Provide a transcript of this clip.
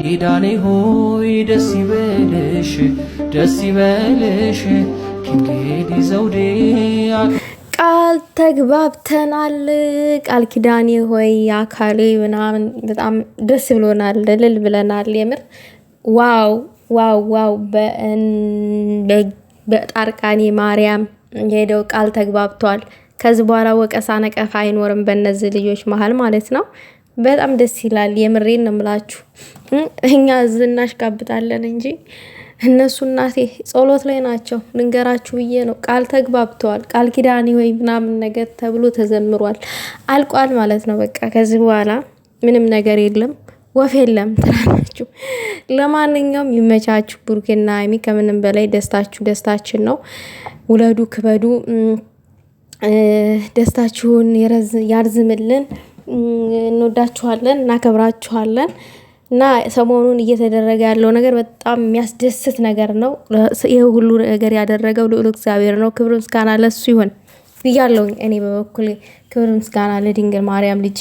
ኪዳኔ ሆይ ደስ ይበልሽ ደስ ይበልሽ ከእንግዲህ ዘውዴ ቃል ተግባብተናል። ቃል ኪዳኔ ሆይ አካሌ ምናምን በጣም ደስ ብሎናል፣ እልል ብለናል። የምር ዋው ዋው ዋው። በጣርቃኔ ማርያም ሄደው ቃል ተግባብቷል። ከዚህ በኋላ ወቀሳ ነቀፋ አይኖርም በእነዚህ ልጆች መሀል ማለት ነው። በጣም ደስ ይላል። የምሬን ነው የምላችሁ። እኛ ዝናሽ ጋብጣለን እንጂ እነሱ እናቴ ጸሎት ላይ ናቸው። ልንገራችሁ ብዬ ነው። ቃል ተግባብተዋል። ቃል ኪዳኔ ወይ ምናምን ነገር ተብሎ ተዘምሯል። አልቋል ማለት ነው። በቃ ከዚህ በኋላ ምንም ነገር የለም፣ ወፍ የለም ትላላችሁ። ለማንኛውም ይመቻችሁ። ብሩኬና ሀይሚ ከምንም በላይ ደስታችሁ ደስታችን ነው። ውለዱ፣ ክበዱ፣ ደስታችሁን ያርዝምልን። እንወዳችኋለን፣ እናከብራችኋለን። እና ሰሞኑን እየተደረገ ያለው ነገር በጣም የሚያስደስት ነገር ነው። ይህ ሁሉ ነገር ያደረገው ልዑል እግዚአብሔር ነው። ክብር ምስጋና ለሱ ይሁን ብያለሁኝ። እኔ በበኩሌ ክብር ምስጋና ለድንግል ማርያም ልጅ